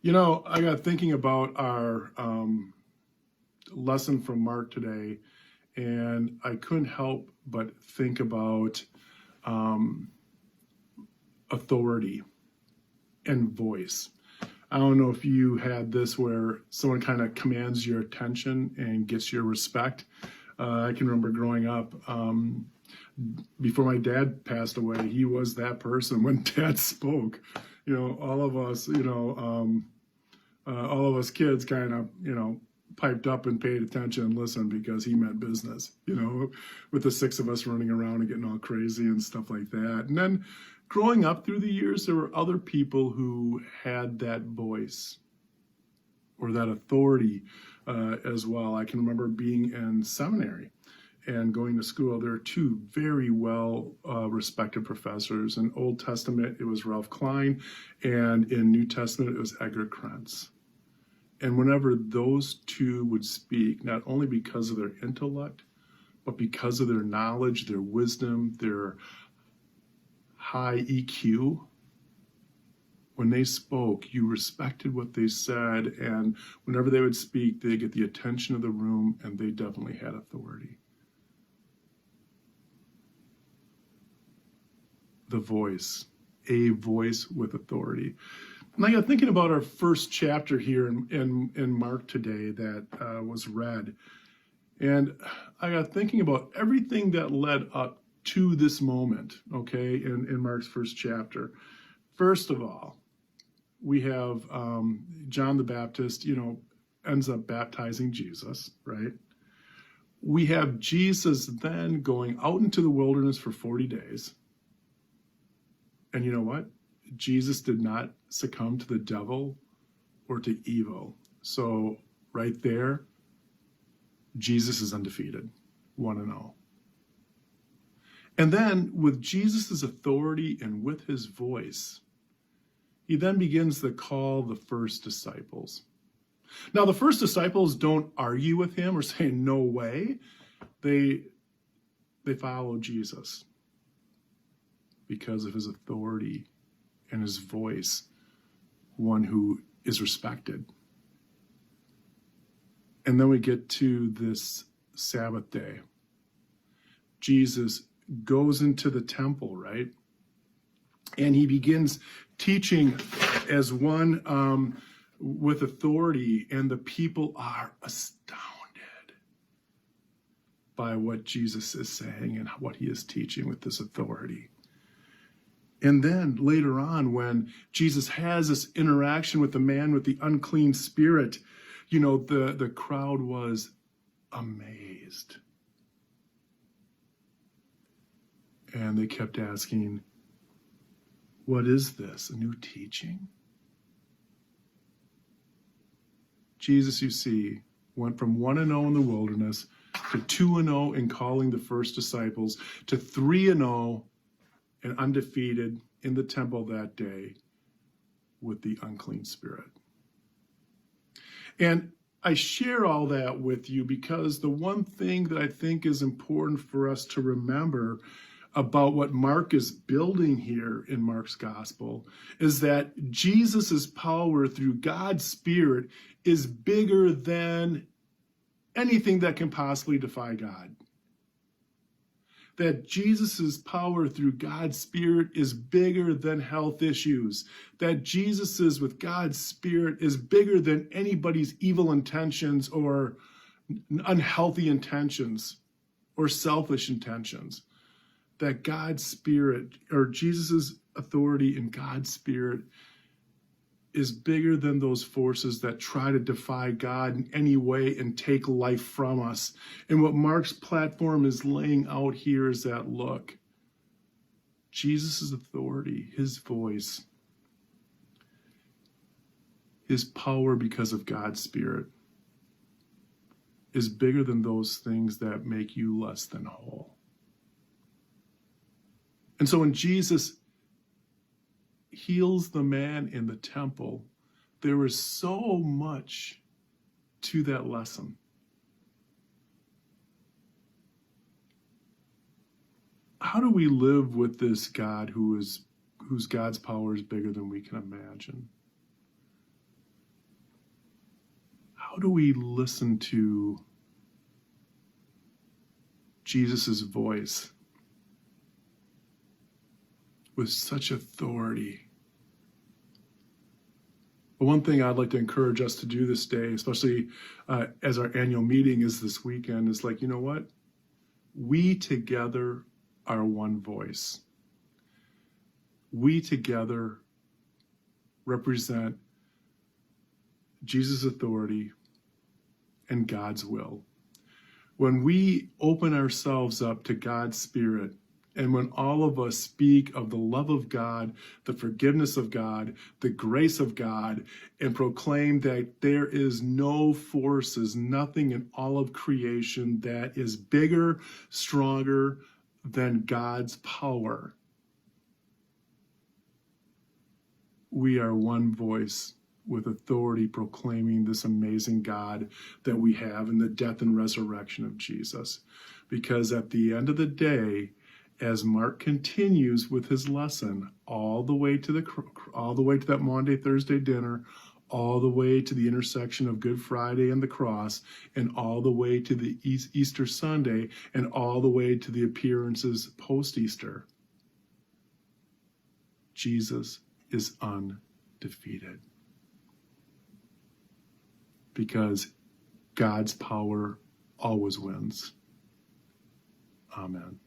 I got thinking about our lesson from Mark today, and I couldn't help but think about um, authority and voice. I don't know if you had this where someone kind of commands your attention and gets your respect. I can remember growing up, before my dad passed away, he was that person. When dad spoke, all of us, all of us kids kind of, piped up and paid attention and listened because he meant business, with the six of us running around and getting all crazy and stuff like that. And then growing up through the years, there were other people who had that voice or that authority as well. I can remember being in seminary and going to school. There are two very well respected professors. In Old Testament, it was Ralph Klein, and in New Testament, it was Edgar Krentz. And whenever those two would speak, not only because of their intellect, but because of their knowledge, their wisdom, their high EQ, when they spoke, you respected what they said. And whenever they would speak, they get the attention of the room, and they definitely had authority. The voice, a voice with authority. And I got thinking about our first chapter here in Mark today that was read. And I got thinking about everything that led up to this moment, okay, in Mark's first chapter. First of all, we have John the Baptist, ends up baptizing Jesus, right? We have Jesus then going out into the wilderness for 40 days. And you know what? Jesus did not succumb to the devil or to evil. So right there, Jesus is undefeated, 1-0. And then with Jesus' authority and with his voice, he then begins to call the first disciples. Now, the first disciples don't argue with him or say, no way. They follow Jesus because of his authority and his voice, one who is respected. And then we get to this Sabbath day. Jesus goes into the temple, right? And he begins teaching as one with authority, and the people are astounded by what Jesus is saying and what he is teaching with this authority. And then later on, when Jesus has this interaction with the man with the unclean spirit, the crowd was amazed. And they kept asking, what is this? A new teaching? Jesus, you see, went from 1-0 in the wilderness to 2-0 in calling the first disciples to 3-0 and undefeated in the temple that day with the unclean spirit. And I share all that with you because the one thing that I think is important for us to remember about what Mark is building here in Mark's gospel is that Jesus' power through God's Spirit is bigger than anything that can possibly defy God. That Jesus' power through God's Spirit is bigger than health issues. That Jesus' with God's Spirit is bigger than anybody's evil intentions or unhealthy intentions or selfish intentions. That God's Spirit, or Jesus' authority in God's Spirit, is bigger than those forces that try to defy God in any way and take life from us. And what Mark's platform is laying out here is that, look, Jesus' authority, his voice, his power because of God's Spirit is bigger than those things that make you less than whole. And so when Jesus heals the man in the temple, there is so much to that lesson. How do we live with this God whose God's power is bigger than we can imagine? do we listen to Jesus' voice with such authority? But one thing I'd like to encourage us to do this day, especially as our annual meeting is this weekend, is like, you know what? We together are one voice. We together represent Jesus' authority and God's will. When we open ourselves up to God's Spirit, and when all of us speak of the love of God, the forgiveness of God, the grace of God, and proclaim that there is no forces, nothing in all of creation that is bigger, stronger than God's power, we are one voice with authority proclaiming this amazing God that we have in the death and resurrection of Jesus. Because at the end of the day, as Mark continues with his lesson, all the way to that Maundy, Thursday dinner, all the way to the intersection of Good Friday and the cross, and all the way to the Easter Sunday, and all the way to the appearances post-Easter, Jesus is undefeated. Because God's power always wins. Amen.